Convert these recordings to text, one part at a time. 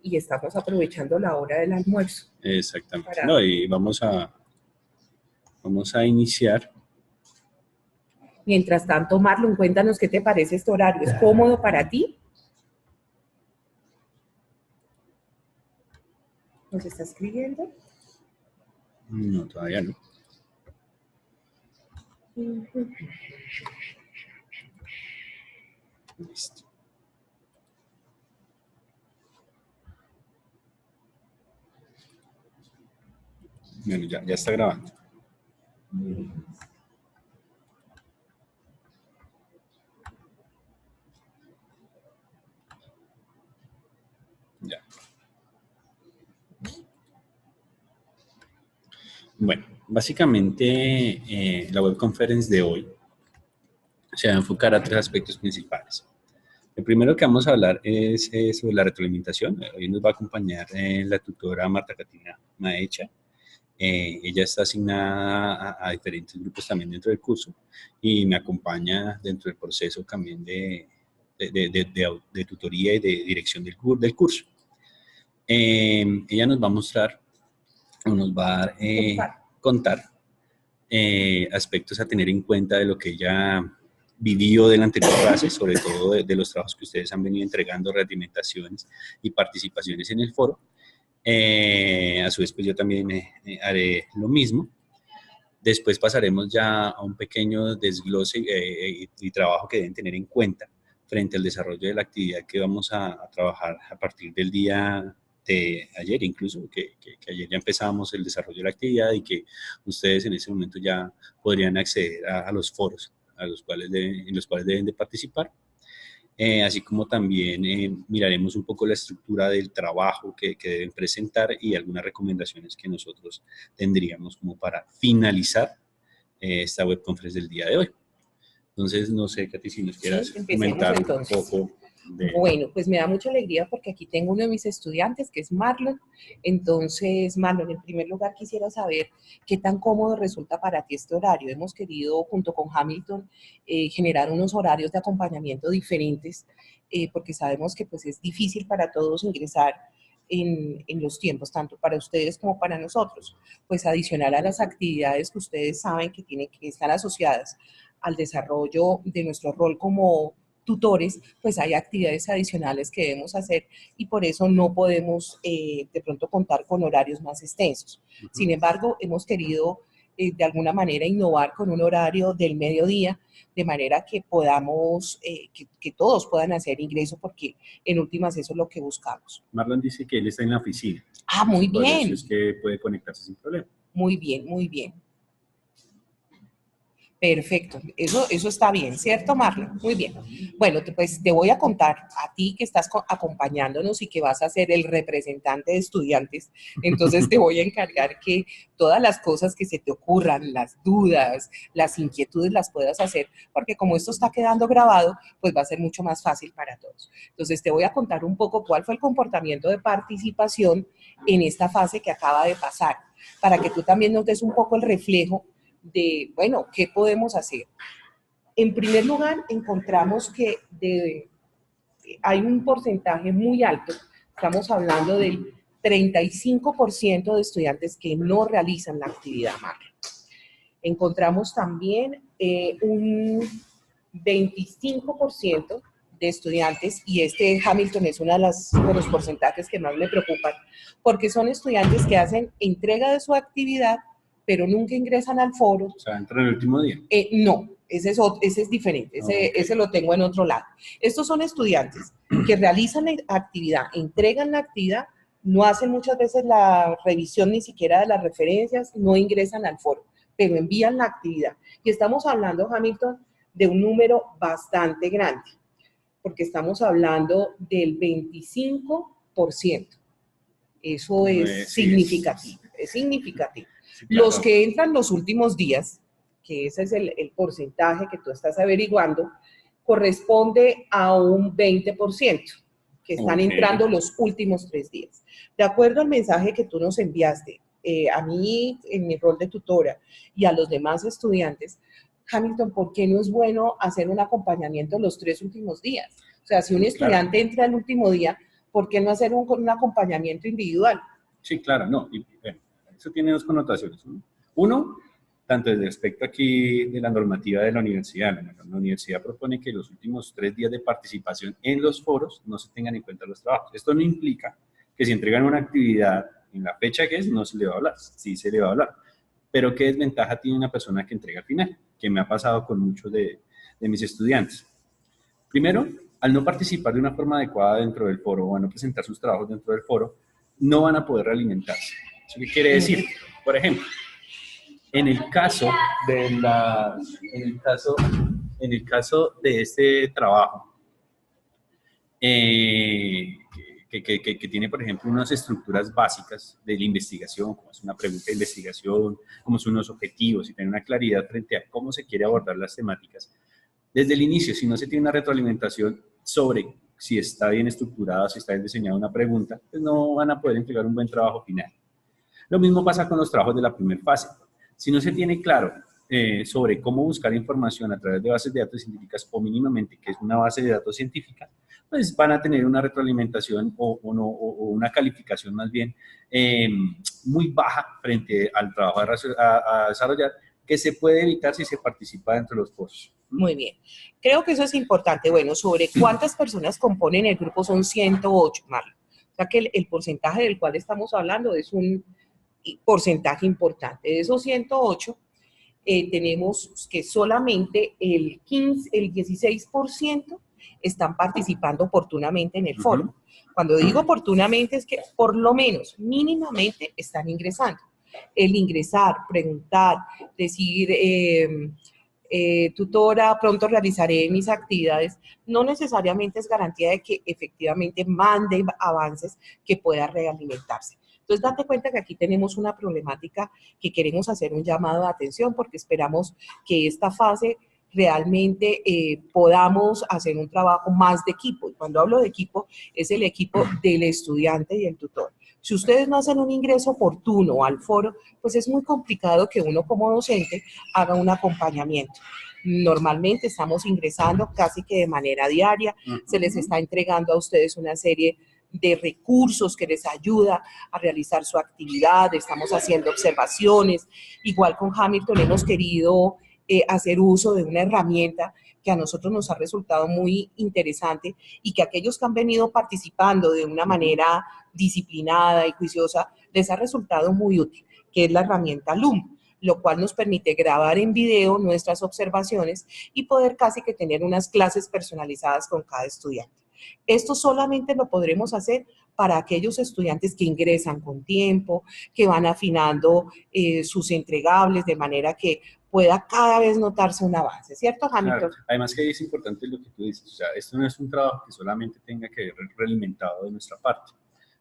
y estamos aprovechando la hora del almuerzo. Exactamente. No, y vamos a iniciar. Mientras tanto, Marlon, cuéntanos qué te parece este horario. ¿Es cómodo para ti? ¿Nos está escribiendo? No, todavía no. Listo. Bueno, ya está grabando. Ya. Bueno, básicamente la web conference de hoy se va a enfocar a tres aspectos principales. El primero que vamos a hablar es sobre la retroalimentación. Hoy nos va a acompañar la tutora Marta Catina Maecha. Ella está asignada a diferentes grupos también dentro del curso y me acompaña dentro del proceso también de tutoría y de dirección del curso. Ella nos va a mostrar o nos va a contar aspectos a tener en cuenta de lo que ella vivió de la anterior clase, sobre todo de los trabajos que ustedes han venido entregando, retroalimentaciones y participaciones en el foro. A su vez, pues yo también haré lo mismo. Después pasaremos ya a un pequeño desglose y trabajo que deben tener en cuenta frente al desarrollo de la actividad que vamos a trabajar a partir del día de ayer, incluso que ayer ya empezamos el desarrollo de la actividad y que ustedes en ese momento ya podrían acceder a los foros en los cuales deben de participar. Así como también miraremos un poco la estructura del trabajo que deben presentar y algunas recomendaciones que nosotros tendríamos como para finalizar esta web conference del día de hoy. Entonces, no sé, Katy, si nos quieras comentar un poco. Bueno, pues me da mucha alegría porque aquí tengo uno de mis estudiantes que es Marlon. Entonces, Marlon, en primer lugar quisiera saber qué tan cómodo resulta para ti este horario. Hemos querido, junto con Hamilton, generar unos horarios de acompañamiento diferentes porque sabemos que pues, es difícil para todos ingresar en los tiempos, tanto para ustedes como para nosotros. Pues adicional a las actividades que ustedes saben que tienen que estar asociadas al desarrollo de nuestro rol como tutores, pues hay actividades adicionales que debemos hacer y por eso no podemos de pronto contar con horarios más extensos. Sin embargo, hemos querido de alguna manera innovar con un horario del mediodía, de manera que podamos, que todos puedan hacer ingreso, porque en últimas eso es lo que buscamos. Marlon dice que él está en la oficina. Ah, muy bien. Por eso es que puede conectarse sin problema. Muy bien, muy bien. Perfecto, eso está bien, ¿cierto, Marlon? Muy bien. Bueno, pues te voy a contar a ti que estás acompañándonos y que vas a ser el representante de estudiantes, entonces te voy a encargar que todas las cosas que se te ocurran, las dudas, las inquietudes las puedas hacer, porque como esto está quedando grabado, pues va a ser mucho más fácil para todos. Entonces te voy a contar un poco cuál fue el comportamiento de participación en esta fase que acaba de pasar, para que tú también nos des un poco el reflejo de, bueno, ¿qué podemos hacer? En primer lugar, encontramos que hay un porcentaje muy alto, estamos hablando del 35% de estudiantes que no realizan la actividad Marlon. Encontramos también un 25% de estudiantes, y Hamilton es uno de los porcentajes que más me preocupan, porque son estudiantes que hacen entrega de su actividad pero nunca ingresan al foro. O sea, entran el último día. No, ese es diferente, ese lo tengo en otro lado. Estos son estudiantes que realizan la actividad, entregan la actividad, no hacen muchas veces la revisión ni siquiera de las referencias, no ingresan al foro, pero envían la actividad. Y estamos hablando, Hamilton, de un número bastante grande, porque estamos hablando del 25%. Eso es significativo, es significativo. Sí, claro. Los que entran los últimos días, que ese es el porcentaje que tú estás averiguando, corresponde a un 20%, que están entrando los últimos 3 días. De acuerdo al mensaje que tú nos enviaste, a mí en mi rol de tutora y a los demás estudiantes, Hamilton, ¿por qué no es bueno hacer un acompañamiento los 3 últimos días? O sea, si un estudiante entra el último día, ¿por qué no hacer un acompañamiento individual? Sí, claro, no. Y, bueno, eso tiene dos connotaciones, ¿no? Uno, tanto desde el aspecto aquí de la normativa de la universidad. La universidad propone que los últimos 3 días de participación en los foros no se tengan en cuenta los trabajos. Esto no implica que si entregan una actividad en la fecha que es, no se le va a hablar. Sí se le va a hablar. Pero ¿qué desventaja tiene una persona que entrega al final? Que me ha pasado con muchos de mis estudiantes. Primero, al no participar de una forma adecuada dentro del foro o a no presentar sus trabajos dentro del foro, no van a poder realimentarse. ¿Eso qué quiere decir? Por ejemplo, en el caso de este trabajo, que tiene, por ejemplo, unas estructuras básicas de la investigación, como es una pregunta de investigación, como son unos objetivos y tener una claridad frente a cómo se quiere abordar las temáticas. Desde el inicio, si no se tiene una retroalimentación sobre si está bien estructurada, si está bien diseñada una pregunta, pues no van a poder entregar un buen trabajo final. Lo mismo pasa con los trabajos de la primera fase. Si no se tiene claro sobre cómo buscar información a través de bases de datos científicas o mínimamente que es una base de datos científica, pues van a tener una retroalimentación o una calificación más bien muy baja frente al trabajo a desarrollar, que se puede evitar si se participa dentro de los foros. Muy bien. Creo que eso es importante. Bueno, sobre cuántas personas componen el grupo son 108, Marlon. O sea que el porcentaje del cual estamos hablando es un porcentaje importante. De esos 108, tenemos que solamente el 16% están participando oportunamente en el foro. Cuando digo oportunamente es que por lo menos, mínimamente, están ingresando. El ingresar, preguntar, decir, tutora, pronto realizaré mis actividades, no necesariamente es garantía de que efectivamente mande avances que pueda realimentarse. Entonces, date cuenta que aquí tenemos una problemática que queremos hacer un llamado de atención porque esperamos que esta fase realmente podamos hacer un trabajo más de equipo. Y cuando hablo de equipo, es el equipo del estudiante y el tutor. Si ustedes no hacen un ingreso oportuno al foro, pues es muy complicado que uno como docente haga un acompañamiento. Normalmente estamos ingresando casi que de manera diaria, se les está entregando a ustedes una serie de recursos que les ayuda a realizar su actividad, estamos haciendo observaciones. Igual con Hamilton hemos querido hacer uso de una herramienta que a nosotros nos ha resultado muy interesante y que aquellos que han venido participando de una manera disciplinada y juiciosa les ha resultado muy útil, que es la herramienta Loom, lo cual nos permite grabar en video nuestras observaciones y poder casi que tener unas clases personalizadas con cada estudiante. Esto solamente lo podremos hacer para aquellos estudiantes que ingresan con tiempo, que van afinando sus entregables de manera que pueda cada vez notarse un avance, ¿cierto, Hamilton? Claro. Además que es importante lo que tú dices, o sea, esto no es un trabajo que solamente tenga que ver realimentado de nuestra parte.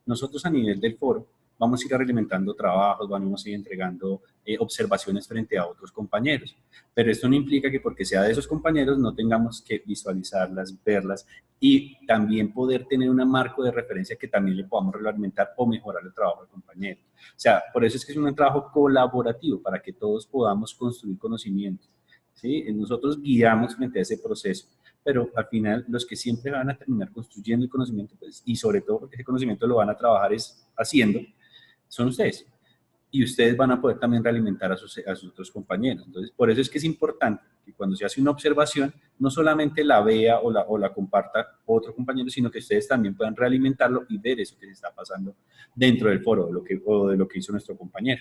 Nosotros a nivel del foro vamos a ir realimentando trabajos, vamos a ir entregando observaciones frente a otros compañeros, pero esto no implica que porque sea de esos compañeros no tengamos que visualizarlas, verlas y también poder tener un marco de referencia que también le podamos realimentar o mejorar el trabajo del compañero. O sea, por eso es que es un trabajo colaborativo para que todos podamos construir conocimientos, ¿sí? Nosotros guiamos frente a ese proceso, pero al final los que siempre van a terminar construyendo el conocimiento, pues, y sobre todo porque ese conocimiento lo van a trabajar es haciendo, son ustedes. Y ustedes van a poder también realimentar a sus otros compañeros. Entonces, por eso es que es importante que cuando se hace una observación, no solamente la vea o la comparta otro compañero, sino que ustedes también puedan realimentarlo y ver eso que se está pasando dentro del foro o de lo que hizo nuestro compañero.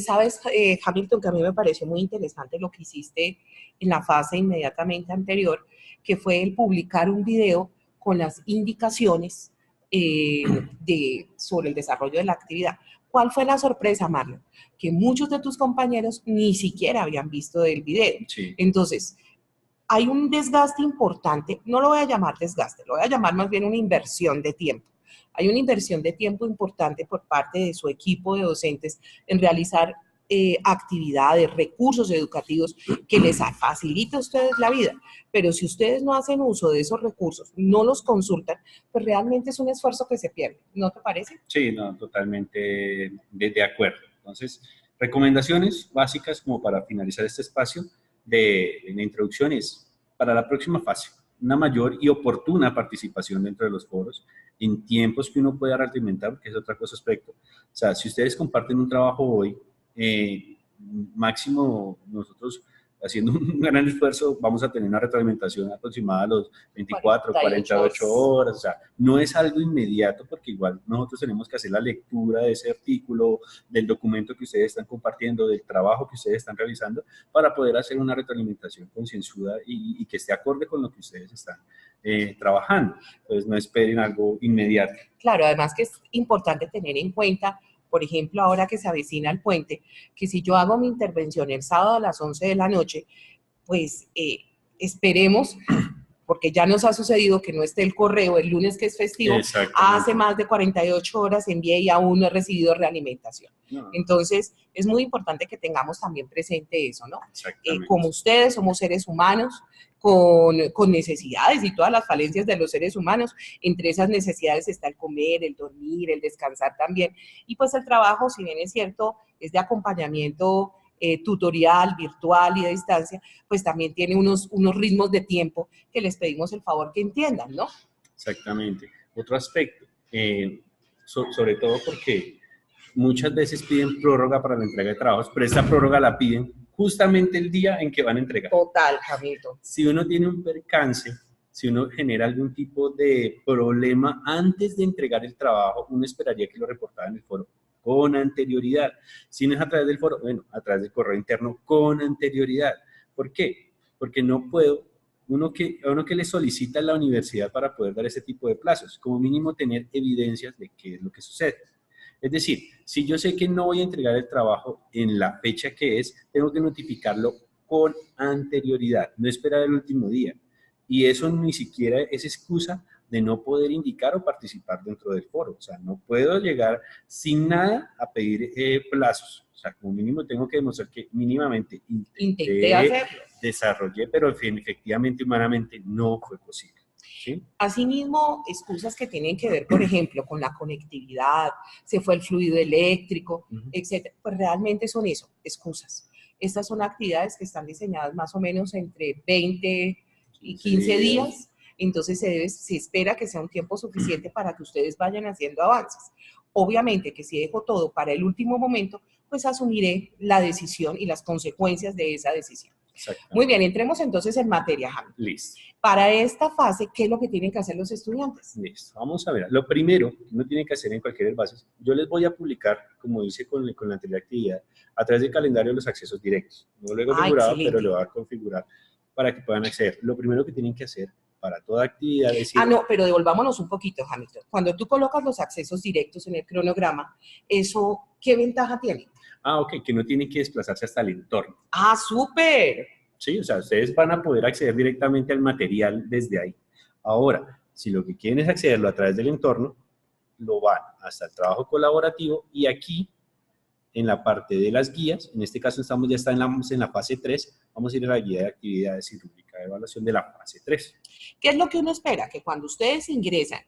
Sabes, Hamilton, que a mí me pareció muy interesante lo que hiciste en la fase inmediatamente anterior, que fue el publicar un video con las indicaciones sobre el desarrollo de la actividad. ¿Cuál fue la sorpresa, Marlon? Que muchos de tus compañeros ni siquiera habían visto el video. Sí. Entonces, hay un desgaste importante, no lo voy a llamar desgaste, lo voy a llamar más bien una inversión de tiempo. Hay una inversión de tiempo importante por parte de su equipo de docentes en realizar actividades, recursos educativos que les facilite a ustedes la vida. Pero si ustedes no hacen uso de esos recursos, no los consultan, pues realmente es un esfuerzo que se pierde. ¿No te parece? Sí, no, totalmente de acuerdo. Entonces, recomendaciones básicas como para finalizar este espacio de la introducción es para la próxima fase una mayor y oportuna participación dentro de los foros, en tiempos que uno pueda retroalimentar, que es otra cosa aspecto. O sea, si ustedes comparten un trabajo hoy, máximo nosotros haciendo un gran esfuerzo vamos a tener una retroalimentación aproximada a los 24, 48 horas, o sea, no es algo inmediato porque igual nosotros tenemos que hacer la lectura de ese artículo, del documento que ustedes están compartiendo, del trabajo que ustedes están realizando, para poder hacer una retroalimentación concienzuda y que esté acorde con lo que ustedes están trabajando. Entonces no esperen algo inmediato. Claro, además que es importante tener en cuenta, por ejemplo, ahora que se avecina el puente, que si yo hago mi intervención el sábado a las 11 de la noche, pues esperemos, porque ya nos ha sucedido que no esté el correo el lunes que es festivo, hace más de 48 horas envié y aún no he recibido realimentación. No. Entonces, es muy importante que tengamos también presente eso, ¿no? Como ustedes somos seres humanos, con necesidades y todas las falencias de los seres humanos. Entre esas necesidades está el comer, el dormir, el descansar también. Y pues el trabajo, si bien es cierto, es de acompañamiento tutorial, virtual y a distancia, pues también tiene unos ritmos de tiempo que les pedimos el favor que entiendan, ¿no? Exactamente. Otro aspecto, sobre todo porque muchas veces piden prórroga para la entrega de trabajos, pero esta prórroga la piden justamente el día en que van a entregar. Total, Jamito. Si uno tiene un percance, si uno genera algún tipo de problema antes de entregar el trabajo, uno esperaría que lo reportara en el foro con anterioridad. Si no es a través del foro, bueno, a través del correo interno con anterioridad. ¿Por qué? Porque no puedo, uno que le solicita a la universidad para poder dar ese tipo de plazos, como mínimo tener evidencias de qué es lo que sucede. Es decir, si yo sé que no voy a entregar el trabajo en la fecha que es, tengo que notificarlo con anterioridad, no esperar el último día. Y eso ni siquiera es excusa de no poder indicar o participar dentro del foro. O sea, no puedo llegar sin nada a pedir plazos. O sea, como mínimo tengo que demostrar que mínimamente intenté hacerlo, desarrollé, pero efectivamente, humanamente, no fue posible. ¿Sí? Asimismo, excusas que tienen que ver, por ejemplo, con la conectividad, se fue el fluido eléctrico, etcétera, pues realmente son eso, excusas. Estas son actividades que están diseñadas más o menos entre 20 y 15 días, entonces se espera que sea un tiempo suficiente para que ustedes vayan haciendo avances. Obviamente que si dejo todo para el último momento, pues asumiré la decisión y las consecuencias de esa decisión. Muy bien, entremos entonces en materia, Jaime. Listo. Para esta fase, ¿qué es lo que tienen que hacer los estudiantes? Listo, vamos a ver. Lo primero que uno tiene que hacer en cualquier base, yo les voy a publicar, como hice con la anterior actividad, a través del calendario los accesos directos. No lo he configurado, pero lo voy a configurar para que puedan acceder. Lo primero que tienen que hacer para toda actividad es... no, pero devolvámonos un poquito, Hamilton. Cuando tú colocas los accesos directos en el cronograma, ¿eso qué ventaja tiene? Ok, que no tienen que desplazarse hasta el entorno. ¡Súper! Sí, o sea, ustedes van a poder acceder directamente al material desde ahí. Ahora, si lo que quieren es accederlo a través del entorno, lo van hasta el trabajo colaborativo y aquí, en la parte de las guías, en este caso ya estamos en la fase 3, vamos a ir a la guía de actividades y rúbrica de evaluación de la fase 3. ¿Qué es lo que uno espera? Que cuando ustedes ingresan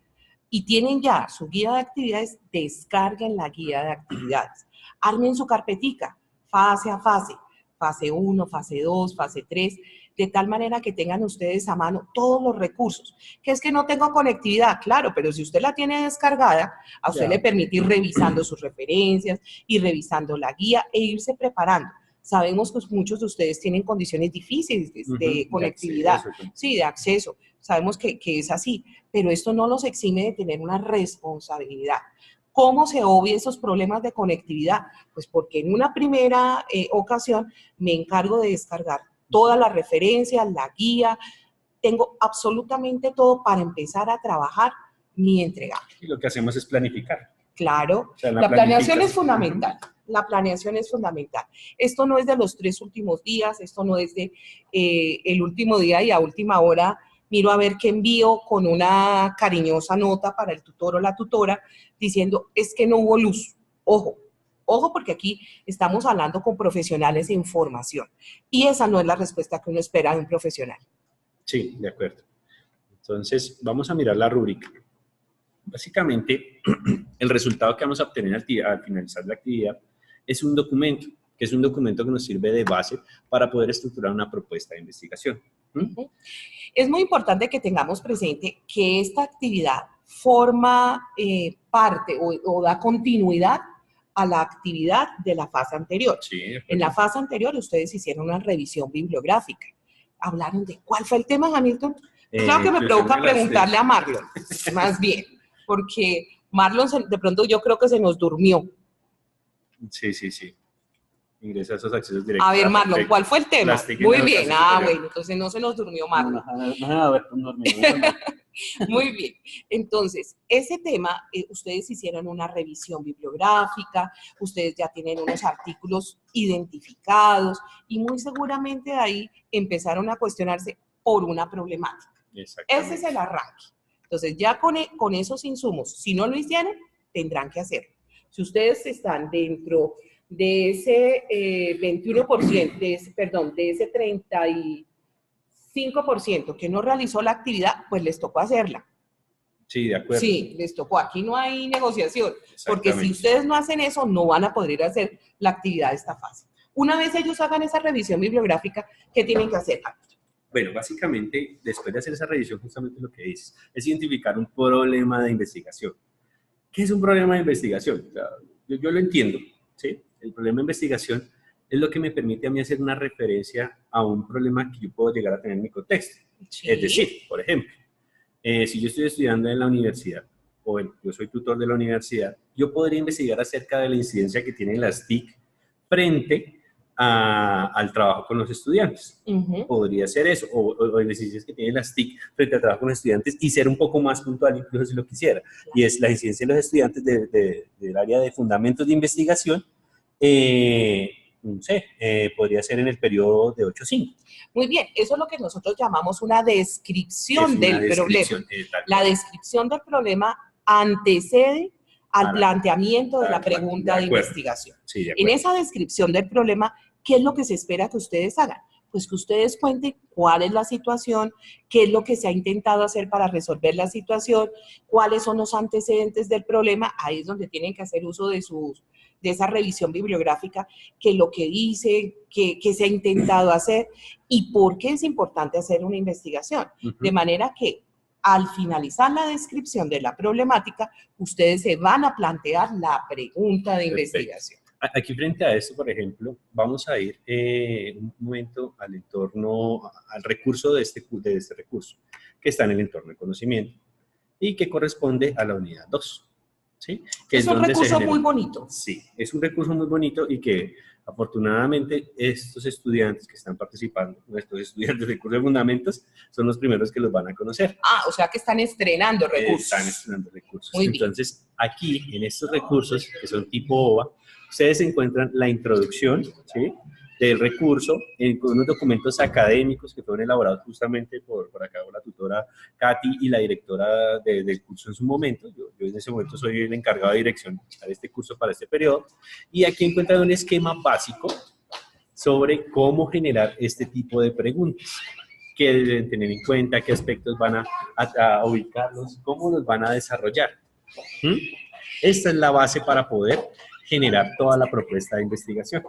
y tienen ya su guía de actividades, descarguen la guía de actividades. Armen su carpetica, fase a fase. Fase 1, fase 2, fase 3, de tal manera que tengan ustedes a mano todos los recursos. ¿Qué es que no tengo conectividad? Claro, pero si usted la tiene descargada, a usted le permite ir revisando sus referencias, ir revisando la guía e irse preparando. Sabemos que muchos de ustedes tienen condiciones difíciles de conectividad, de acceso. Sabemos que es así, pero esto no los exime de tener una responsabilidad. ¿Cómo se obvia esos problemas de conectividad? Pues porque en una primera ocasión me encargo de descargar todas las referencias, la guía, tengo absolutamente todo para empezar a trabajar mi entrega. Y lo que hacemos es planificar. Claro, o sea, la planeación es fundamental. La planeación es fundamental. Esto no es de los 3 últimos días, esto no es de el último día y a última hora miro a ver qué envío con una cariñosa nota para el tutor o la tutora diciendo, es que no hubo luz. Ojo, ojo porque aquí estamos hablando con profesionales en formación y esa no es la respuesta que uno espera de un profesional. Sí, de acuerdo. Entonces, vamos a mirar la rúbrica. Básicamente, el resultado que vamos a obtener al finalizar la actividad es un documento, que es un documento que nos sirve de base para poder estructurar una propuesta de investigación. Es muy importante que tengamos presente que esta actividad forma parte o da continuidad a la actividad de la fase anterior. Sí, en la fase anterior ustedes hicieron una revisión bibliográfica. ¿Hablaron de cuál fue el tema, Hamilton? Claro que me provoca preguntarle a Marlon, más bien, porque Marlon de pronto yo creo que se nos durmió. Sí. Ingresa a esos accesos directos. A ver, Marlon, ¿cuál fue el tema? Muy bien, bueno, entonces no se nos durmió Marlon. No, Muy bien, entonces, ese tema, ustedes hicieron una revisión bibliográfica, ustedes ya tienen unos artículos identificados y muy seguramente de ahí empezaron a cuestionarse por una problemática. Ese es el arranque. Entonces, ya con esos insumos, si no lo hicieron, tendrán que hacerlo. Si ustedes están dentro de ese 21%, de ese 35% que no realizó la actividad, pues les tocó hacerla. Sí, de acuerdo. Sí, les tocó. Aquí no hay negociación, porque si ustedes no hacen eso, no van a poder hacer la actividad de esta fase. Una vez ellos hagan esa revisión bibliográfica, ¿qué tienen que hacer? Bueno, básicamente, después de hacer esa revisión, justamente lo que dices, es identificar un problema de investigación. ¿Qué es un problema de investigación? O sea, yo lo entiendo, ¿sí? El problema de investigación es lo que me permite a mí hacer una referencia a un problema que yo puedo llegar a tener en mi contexto. Sí. Es decir, por ejemplo, si yo estoy estudiando en la universidad, o yo soy tutor de la universidad, yo podría investigar acerca de la incidencia que tienen las TIC frente al trabajo con los estudiantes. Podría ser eso, o las incidencias que tienen las TIC frente al trabajo con los estudiantes y ser un poco más puntual, incluso si lo quisiera. Y es la incidencia de los estudiantes del área de fundamentos de investigación, no sé, podría ser en el periodo de 8-5. Muy bien, eso es lo que nosotros llamamos una descripción del problema. La descripción del problema antecede al planteamiento de la pregunta de investigación. Sí, de en esa descripción del problema, ¿qué es lo que se espera que ustedes hagan? Pues que ustedes cuenten cuál es la situación, qué es lo que se ha intentado hacer para resolver la situación, cuáles son los antecedentes del problema. Ahí es donde tienen que hacer uso de esa revisión bibliográfica, que lo que dice, que se ha intentado hacer y por qué es importante hacer una investigación. De manera que al finalizar la descripción de la problemática, ustedes se van a plantear la pregunta de investigación. Aquí frente a esto, por ejemplo, vamos a ir un momento al entorno, al recurso de este recurso, que está en el entorno de conocimiento y que corresponde a la unidad 2. ¿Sí? Que es un recurso muy bonito. Sí, es un recurso muy bonito y que afortunadamente estos estudiantes que están participando, nuestros estudiantes de curso de fundamentos, son los primeros que los van a conocer. O sea que están estrenando recursos. Están estrenando recursos. Entonces, aquí, en estos recursos, que son tipo OVA, ustedes encuentran la introducción, ¿sí?, del recurso en unos documentos académicos que fueron elaborados justamente por acá, por la tutora Katy y la directora del curso en su momento. Yo en ese momento soy el encargado de dirección de este curso para este periodo. Y aquí encuentran un esquema básico sobre cómo generar este tipo de preguntas. Qué deben tener en cuenta, qué aspectos van a ubicarlos, cómo los van a desarrollar. Esta es la base para poder generar toda la propuesta de investigación.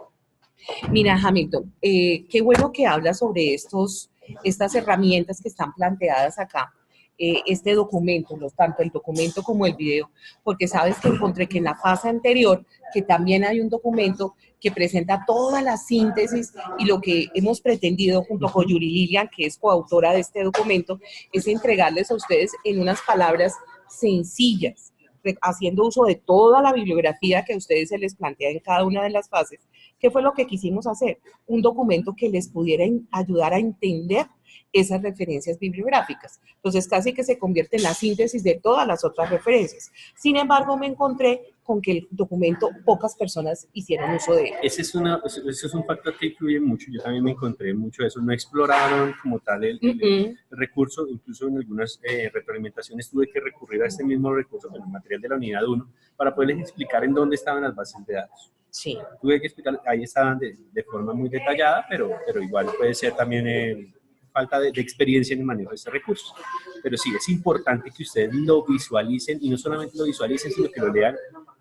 Mira, Hamilton, qué bueno que hablas sobre estas herramientas que están planteadas acá, este documento, tanto el documento como el video, porque sabes que encontré que en la fase anterior, que también hay un documento que presenta toda la síntesis y lo que hemos pretendido junto con Yuri Lilian, que es coautora de este documento, es entregarles a ustedes en unas palabras sencillas, haciendo uso de toda la bibliografía que a ustedes se les plantea en cada una de las fases. ¿Qué fue lo que quisimos hacer? Un documento que les pudiera ayudar a entender esas referencias bibliográficas. Entonces, casi que se convierte en la síntesis de todas las otras referencias. Sin embargo, me encontré con que el documento, pocas personas hicieron uso de él. Ese es un factor que influye mucho. Yo también me encontré mucho de eso. No exploraron como tal el recurso. Incluso en algunas retroalimentaciones tuve que recurrir a este mismo recurso, el material de la unidad 1, para poderles explicar en dónde estaban las bases de datos. Sí. Tuve que explicar, ahí estaban de forma muy detallada, pero igual puede ser también falta de experiencia en el manejo de este recurso. Pero sí, es importante que ustedes lo visualicen, y no solamente lo visualicen, sino que lo lean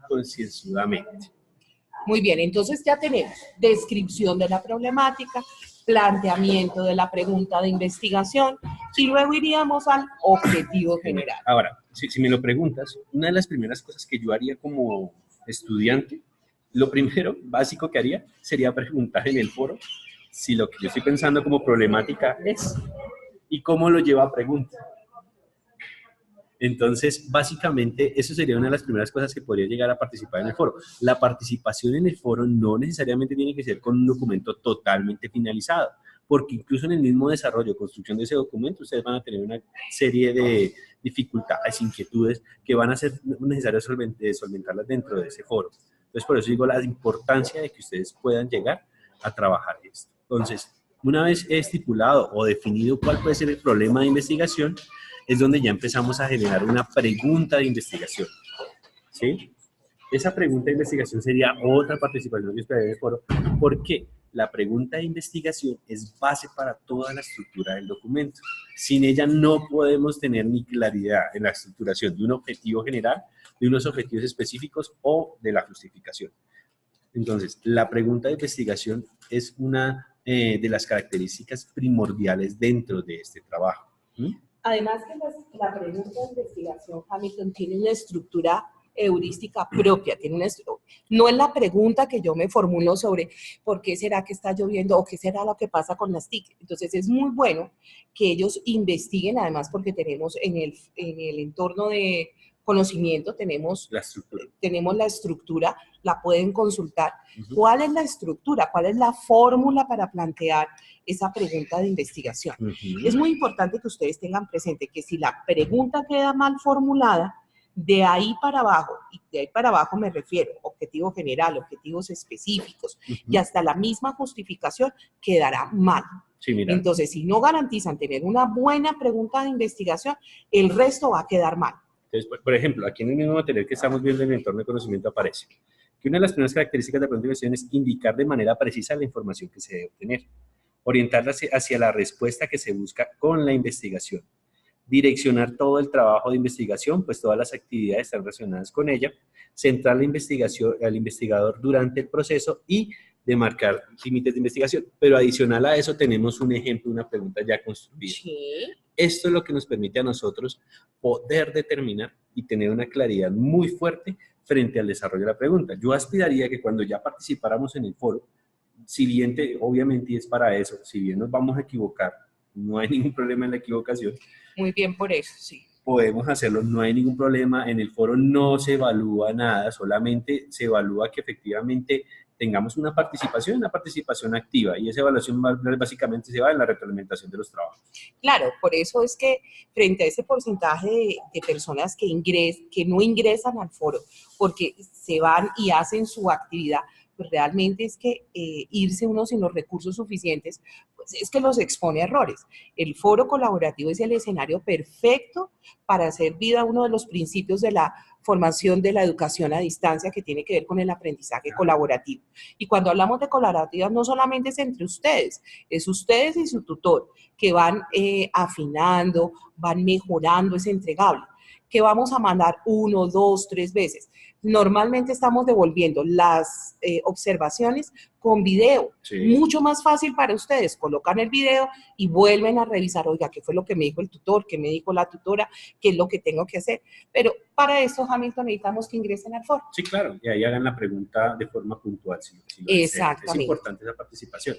concienzudamente. Muy bien, entonces ya tenemos descripción de la problemática, planteamiento de la pregunta de investigación, y luego iríamos al objetivo general. Ahora, si me lo preguntas, una de las primeras cosas que yo haría como estudiante, lo primero básico que haría sería preguntar en el foro si lo que yo estoy pensando como problemática es y cómo lo lleva a pregunta. Entonces, básicamente, eso sería una de las primeras cosas que podría llegar a participar en el foro. La participación en el foro no necesariamente tiene que ser con un documento totalmente finalizado, porque incluso en el mismo desarrollo, construcción de ese documento, ustedes van a tener una serie de dificultades, inquietudes que van a ser necesarias solventarlas dentro de ese foro. Entonces, por eso digo la importancia de que ustedes puedan llegar a trabajar esto. Entonces, una vez estipulado o definido cuál puede ser el problema de investigación, es donde ya empezamos a generar una pregunta de investigación, ¿sí? Esa pregunta de investigación sería otra participación que esperaría en el foro, porque la pregunta de investigación es base para toda la estructura del documento. Sin ella no podemos tener ni claridad en la estructuración de un objetivo general, de unos objetivos específicos o de la justificación. Entonces, la pregunta de investigación es una de las características primordiales dentro de este trabajo. ¿Mm? Además que la pregunta de investigación, Hamilton, tiene una estructura heurística propia, no es la pregunta que yo me formulo sobre por qué será que está lloviendo o qué será lo que pasa con las TIC. Entonces es muy bueno que ellos investiguen, además porque tenemos en el entorno de conocimiento, tenemos la estructura, la pueden consultar. ¿Cuál es la estructura? ¿Cuál es la fórmula para plantear esa pregunta de investigación? Es muy importante que ustedes tengan presente que si la pregunta queda mal formulada, de ahí para abajo, y de ahí para abajo me refiero objetivo general, objetivos específicos, y hasta la misma justificación quedará mal. Sí, mira. Entonces, si no garantizan tener una buena pregunta de investigación, el resto va a quedar mal. Entonces, por ejemplo, aquí en el mismo material que estamos viendo en el entorno de conocimiento aparece que una de las primeras características de la pregunta de investigación es indicar de manera precisa la información que se debe obtener, orientarla hacia la respuesta que se busca con la investigación, direccionar todo el trabajo de investigación, pues todas las actividades están relacionadas con ella, centrar la investigación al investigador durante el proceso y demarcar límites de investigación. Pero adicional a eso tenemos un ejemplo, una pregunta ya construida. Sí. Esto es lo que nos permite a nosotros poder determinar y tener una claridad muy fuerte frente al desarrollo de la pregunta. Yo aspiraría que cuando ya participáramos en el foro, si bien obviamente es para eso, si bien nos vamos a equivocar, no hay ningún problema en la equivocación. Muy bien por eso, sí. Podemos hacerlo, no hay ningún problema. En el foro no se evalúa nada, solamente se evalúa que efectivamente tengamos una participación activa, y esa evaluación básicamente se va en la retroalimentación de los trabajos. Claro, por eso es que frente a ese porcentaje de personas que no ingresan al foro, porque se van y hacen su actividad, pues realmente es que irse uno sin los recursos suficientes, pues es que los expone a errores. El foro colaborativo es el escenario perfecto para hacer vida a uno de los principios de la formación de la educación a distancia, que tiene que ver con el aprendizaje colaborativo. Y cuando hablamos de colaborativas, no solamente es entre ustedes, es ustedes y su tutor, que van afinando, van mejorando ese entregable, que vamos a mandar 1, 2, 3 veces. Normalmente estamos devolviendo las observaciones con video. Sí. Mucho más fácil para ustedes. Colocan el video y vuelven a revisar, oiga, ¿qué fue lo que me dijo el tutor? ¿Qué me dijo la tutora? ¿Qué es lo que tengo que hacer? Pero para eso, Hamilton, necesitamos que ingresen al foro. Sí, claro. Y ahí hagan la pregunta de forma puntual. Si Exactamente. Es importante esa participación.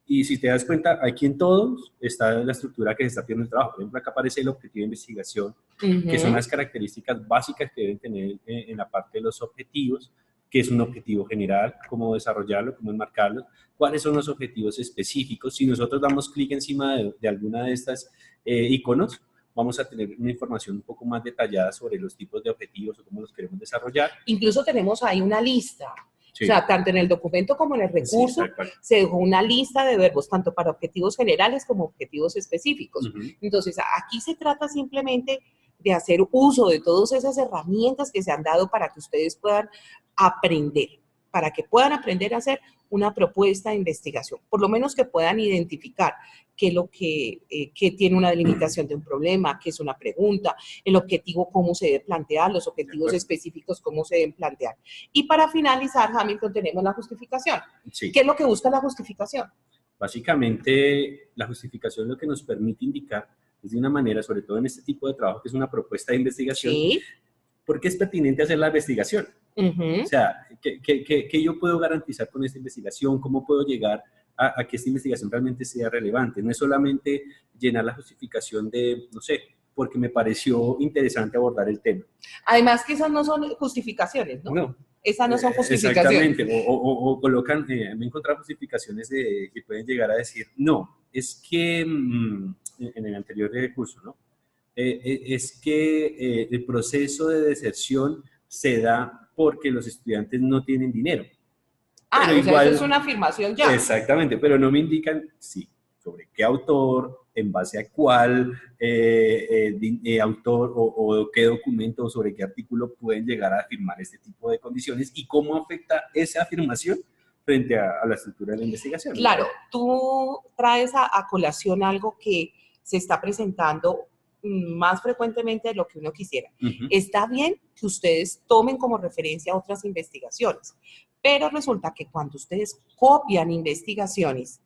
Y si te das cuenta, aquí en todos está la estructura que se está pidiendo el trabajo. Por ejemplo, acá aparece el objetivo de investigación, que son las características básicas que deben tener en la parte de los objetivos, que es un objetivo general, cómo desarrollarlo, cómo enmarcarlo, cuáles son los objetivos específicos. Si nosotros damos clic encima de alguna de estas iconos, vamos a tener una información un poco más detallada sobre los tipos de objetivos o cómo los queremos desarrollar. Incluso tenemos ahí una lista. Sí. O sea, tanto en el documento como en el recurso, sí, se dejó una lista de verbos, tanto para objetivos generales como objetivos específicos. Entonces, aquí se trata simplemente de hacer uso de todas esas herramientas que se han dado para que ustedes puedan aprender, para que puedan aprender a hacer una propuesta de investigación, por lo menos que puedan identificar qué es lo que tiene una delimitación de un problema, qué es una pregunta, el objetivo cómo se debe plantear, los objetivos específicos cómo se deben plantear. Y para finalizar, Hamilton, tenemos la justificación. Sí. ¿Qué es lo que busca la justificación? Básicamente, la justificación es lo que nos permite indicar es de una manera, sobre todo en este tipo de trabajo que es una propuesta de investigación, Sí. porque es pertinente hacer la investigación. O sea, ¿qué yo puedo garantizar con esta investigación? ¿Cómo puedo llegar a que esta investigación realmente sea relevante? No es solamente llenar la justificación de, no sé, porque me pareció interesante abordar el tema. Además que esas no son justificaciones, ¿no? No. Esas no son justificaciones. Exactamente, o colocan, me he encontrado justificaciones que pueden llegar a decir, no, es que, en el anterior curso, ¿no? Es que el proceso de deserción se da porque los estudiantes no tienen dinero. Pero O sea, eso es igual, una afirmación ya. exactamente, pero no me indican, sí, sobre qué autor, en base a cuál autor o qué documento o sobre qué artículo pueden llegar a afirmar este tipo de condiciones y cómo afecta esa afirmación frente a la estructura de la investigación. Claro, tú traes a colación algo que se está presentando más frecuentemente de lo que uno quisiera. Está bien que ustedes tomen como referencia otras investigaciones, pero resulta que cuando ustedes copian investigaciones,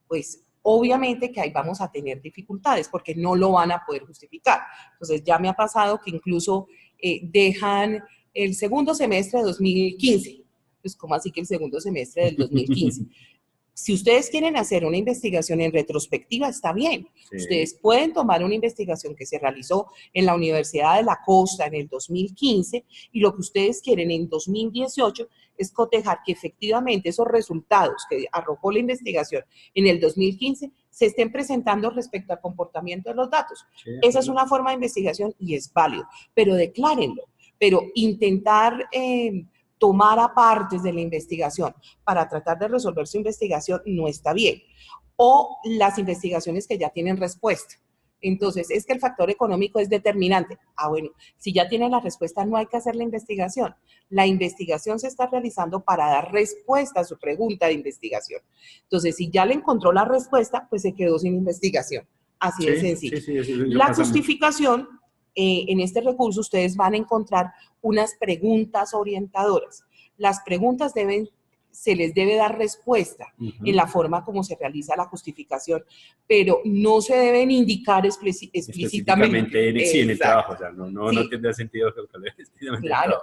pues obviamente que ahí vamos a tener dificultades porque no lo van a poder justificar. Entonces ya me ha pasado que incluso dejan el segundo semestre de 2015. Pues, ¿cómo así que el segundo semestre del 2015? Si ustedes quieren hacer una investigación en retrospectiva, está bien. Sí. Ustedes pueden tomar una investigación que se realizó en la Universidad de la Costa en el 2015 y lo que ustedes quieren en 2018 es cotejar que efectivamente esos resultados que arrojó la investigación en el 2015 se estén presentando respecto al comportamiento de los datos. Sí, esa es una forma de investigación y es válido, pero declárenlo. Pero intentar tomar apartes de la investigación para tratar de resolver su investigación no está bien. O las investigaciones que ya tienen respuesta. Entonces, es que el factor económico es determinante. Bueno, si ya tiene la respuesta, no hay que hacer la investigación. La investigación se está realizando para dar respuesta a su pregunta de investigación. Entonces, si ya le encontró la respuesta, pues se quedó sin investigación. Así de sencillo. La justificación, en este recurso, ustedes van a encontrar unas preguntas orientadoras. Las preguntas se les debe dar respuesta en la forma como se realiza la justificación, pero no se deben indicar explícitamente. Sí, en el trabajo, o sea, no tendrá sentido que lo explícitamente. Claro.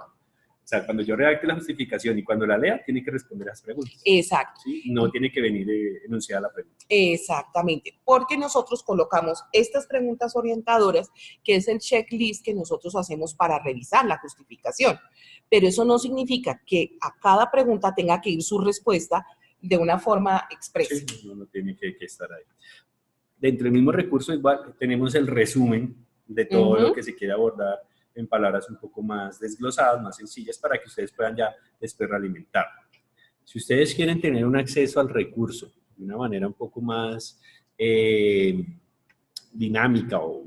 O sea, cuando yo redacte la justificación y cuando la lea, tiene que responder a las preguntas. Exacto. ¿Sí? No tiene que venir enunciada la pregunta. Exactamente, porque nosotros colocamos estas preguntas orientadoras, que es el checklist que nosotros hacemos para revisar la justificación. Pero eso no significa que a cada pregunta tenga que ir su respuesta de una forma expresa. Sí, no tiene que estar ahí. Dentro del mismo recurso igual tenemos el resumen de todo lo que se quiere abordar en palabras un poco más desglosadas, más sencillas, para que ustedes puedan ya después realimentar. Si ustedes quieren tener un acceso al recurso de una manera un poco más dinámica o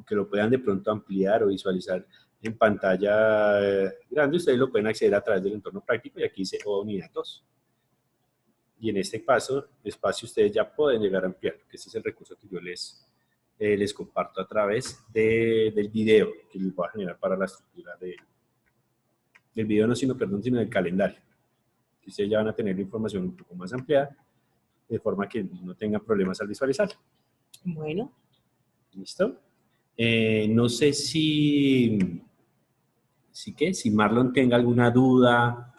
que lo puedan de pronto ampliar o visualizar en pantalla grande, ustedes lo pueden acceder a través del entorno práctico y aquí dice unidad 2. Y en este espacio ustedes ya pueden llegar a ampliar, que este es el recurso que yo les comparto a través del video que les voy a generar para la estructura del video, sino del calendario. Que ustedes ya van a tener la información un poco más ampliada, de forma que no tengan problemas al visualizar. Bueno. ¿Listo? No sé si Marlon tenga alguna duda.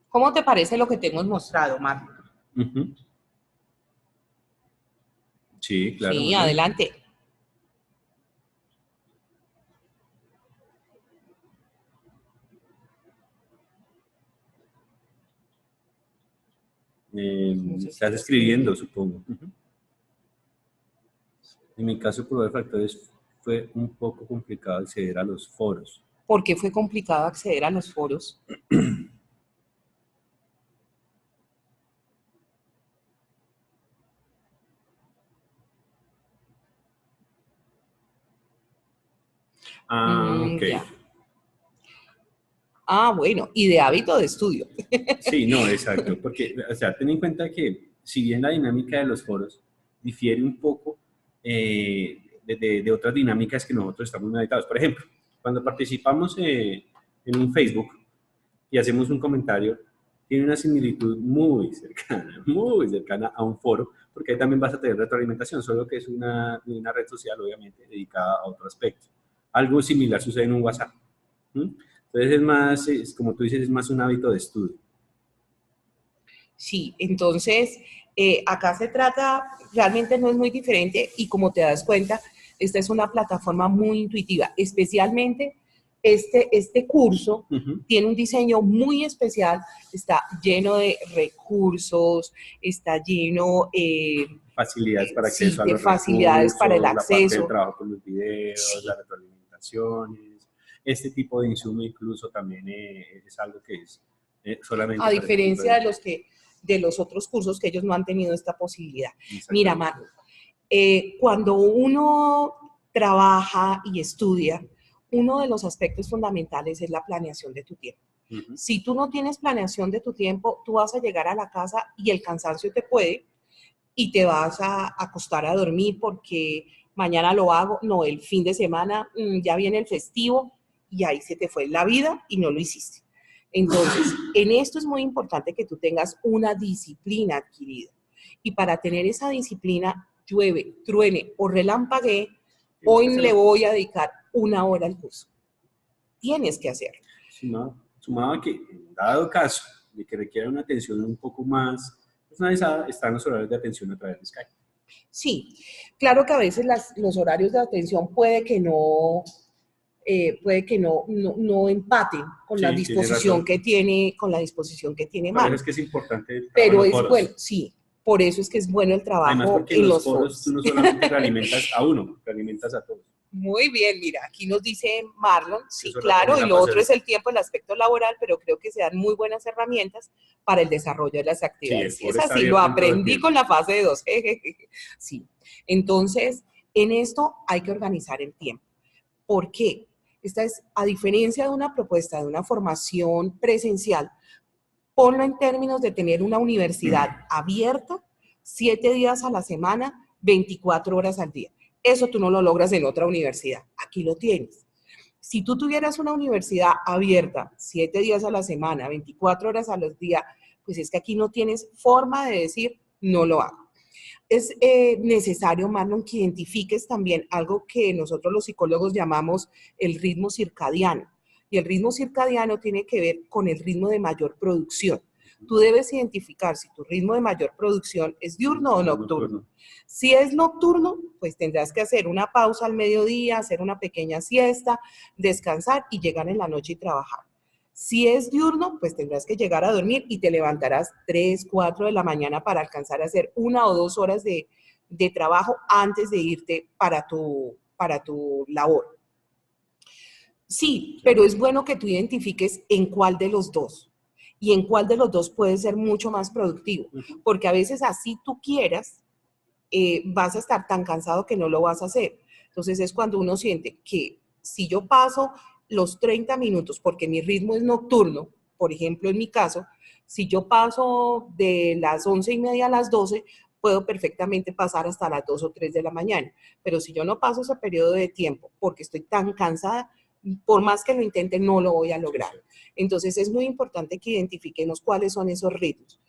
¿Cómo te parece lo que te hemos mostrado, Marlon? Sí, claro. Sí, adelante. Estás escribiendo, supongo. En mi caso, por factores, fue un poco complicado acceder a los foros. ¿Por qué fue complicado acceder a los foros? Ok. Ya. Bueno, y de hábito de estudio. Sí, no, exacto, porque, o sea, ten en cuenta que si bien la dinámica de los foros difiere un poco de otras dinámicas que nosotros estamos meditados. Por ejemplo, cuando participamos en un Facebook y hacemos un comentario, tiene una similitud muy cercana a un foro, porque ahí también vas a tener retroalimentación, solo que es una red social, obviamente, dedicada a otro aspecto. Algo similar sucede en un WhatsApp. Entonces es más, como tú dices, es más un hábito de estudio. Sí, entonces acá se trata, realmente no es muy diferente y como te das cuenta, esta es una plataforma muy intuitiva, especialmente este curso tiene un diseño muy especial, está lleno de recursos, está lleno facilidades para acceso a de los facilidades recursos, para el la parte del acceso. trabajo con los videos, Sí. las retroalimentaciones. Este tipo de insumo incluso también es algo que es solamente A para este tipo diferencia de los otros cursos que ellos no han tenido esta posibilidad. Mira, Marlon, cuando uno trabaja y estudia, uno de los aspectos fundamentales es la planeación de tu tiempo. Si tú no tienes planeación de tu tiempo, tú vas a llegar a la casa y el cansancio te puede y te vas a acostar a dormir porque mañana lo hago, no, el fin de semana ya viene el festivo y ahí se te fue la vida y no lo hiciste. Entonces, en esto es muy importante que tú tengas una disciplina adquirida. Y para tener esa disciplina, llueve, truene o relampaguee, hoy le voy a dedicar 1 hora al curso. Tienes que hacerlo. Sumado a que, en dado caso de que requiera una atención un poco más personalizada, están los horarios de atención a través de Skype. Sí, claro que a veces los horarios de atención puede que no empaten con la disposición que tiene, Por eso Manu. es que es importante el trabajo en Pero los es foros. bueno, sí, por eso es que es bueno el Además, trabajo porque en los los foros tú foros. no solamente realimentas a uno, realimentas a todos. Muy bien, mira, aquí nos dice Marlon, sí, Eso claro, y lo fase otro es el tiempo, el aspecto laboral, pero creo que se dan muy buenas herramientas para el desarrollo de las actividades. Sí, Es así, lo aprendí con la fase 2. Sí, entonces, en esto hay que organizar el tiempo. ¿Por qué? Esta es, a diferencia de una propuesta de una formación presencial, ponlo en términos de tener una universidad abierta 7 días a la semana, 24 horas al día. Eso tú no lo logras en otra universidad. Aquí lo tienes. Si tú tuvieras una universidad abierta 7 días a la semana, 24 horas a los días, pues es que aquí no tienes forma de decir no lo hago. Es necesario, Marlon, que identifiques también algo que nosotros los psicólogos llamamos el ritmo circadiano. Y el ritmo circadiano tiene que ver con el ritmo de mayor producción. Tú debes identificar si tu ritmo de mayor producción es diurno o nocturno. Si es nocturno, pues tendrás que hacer una pausa al mediodía, hacer una pequeña siesta, descansar y llegar en la noche y trabajar. Si es diurno, pues tendrás que llegar a dormir y te levantarás 3, 4 de la mañana para alcanzar a hacer 1 o 2 horas de trabajo antes de irte para tu labor. Sí, pero es bueno que tú identifiques en cuál de los dos y en cuál de los dos puedes ser mucho más productivo, porque a veces así tú quieras, vas a estar tan cansado que no lo vas a hacer. Entonces es cuando uno siente que si yo paso los 30 minutos, porque mi ritmo es nocturno, por ejemplo, en mi caso, si yo paso de las 11:30 a las 12, puedo perfectamente pasar hasta las 2 o 3 de la mañana. Pero si yo no paso ese periodo de tiempo porque estoy tan cansada, por más que lo intente, no lo voy a lograr. Entonces es muy importante que identifiquemos cuáles son esos ritmos.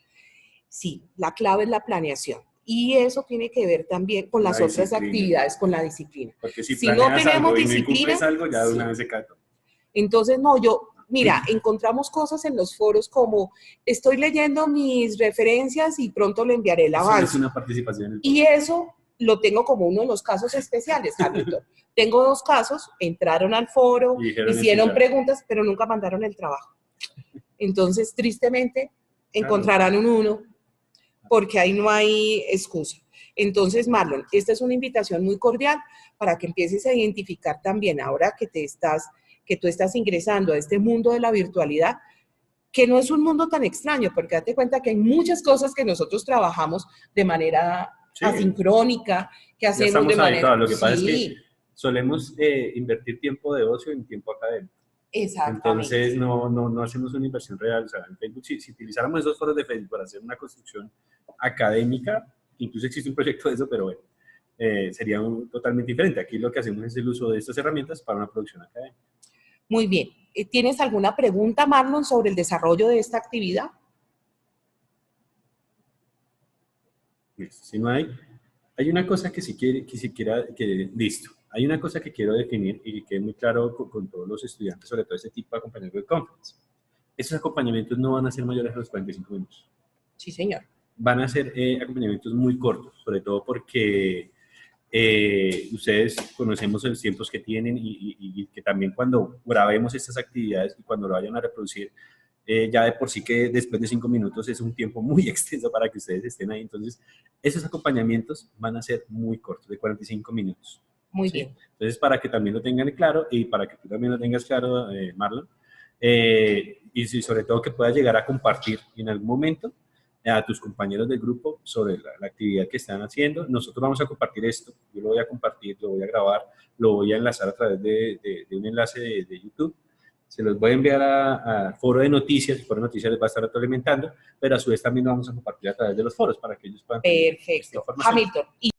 Sí, la clave es la planeación. Y eso tiene que ver también con las otras actividades, con la disciplina. Porque si no tenemos disciplina, algo, ya de una vez se cae todo. Entonces, no, mira, encontramos cosas en los foros como estoy leyendo mis referencias y pronto le enviaré el avance. Eso es una participación. Y eso lo tengo como uno de los casos especiales, Carlito. Tengo 2 casos, entraron al foro, hicieron preguntas, pero nunca mandaron el trabajo. Entonces, tristemente, encontrarán un 1, porque ahí no hay excusa. Entonces, Marlon, esta es una invitación muy cordial para que empieces a identificar también, ahora que tú estás ingresando a este mundo de la virtualidad, que no es un mundo tan extraño, porque date cuenta que hay muchas cosas que nosotros trabajamos de manera asincrónica, que hacemos de manera... Lo que pasa es que solemos invertir tiempo de ocio en tiempo académico. Exactamente. Entonces no hacemos una inversión real. O sea, en Facebook, si utilizáramos esos foros de Facebook para hacer una construcción académica, incluso existe un proyecto de eso, pero bueno, sería totalmente diferente. Aquí lo que hacemos es el uso de estas herramientas para una producción académica. Muy bien. ¿Tienes alguna pregunta, Marlon, sobre el desarrollo de esta actividad? Listo. Si no hay una cosa que si quiere, listo. Hay una cosa que quiero definir y que quede muy claro con todos los estudiantes, sobre todo ese tipo de acompañamiento de conference. Esos acompañamientos no van a ser mayores a los 45 minutos. Sí, señor. Van a ser acompañamientos muy cortos, sobre todo porque ustedes conocemos los tiempos que tienen y que también cuando grabemos estas actividades y cuando lo vayan a reproducir, ya de por sí que después de 5 minutos es un tiempo muy extenso para que ustedes estén ahí. Entonces, esos acompañamientos van a ser muy cortos, de 45 minutos. Muy ¿sí? bien. Entonces, para que también lo tengan claro y para que tú también lo tengas claro, Marlon, y sobre todo que puedas llegar a compartir en algún momento a tus compañeros del grupo sobre la actividad que están haciendo. Nosotros vamos a compartir esto, yo lo voy a compartir, lo voy a grabar, lo voy a enlazar a través de un enlace de YouTube. Se los voy a enviar a Foro de Noticias, el Foro de Noticias les va a estar retroalimentando, pero a su vez también lo vamos a compartir a través de los foros para que ellos puedan tener esta Perfecto. información. Hamilton.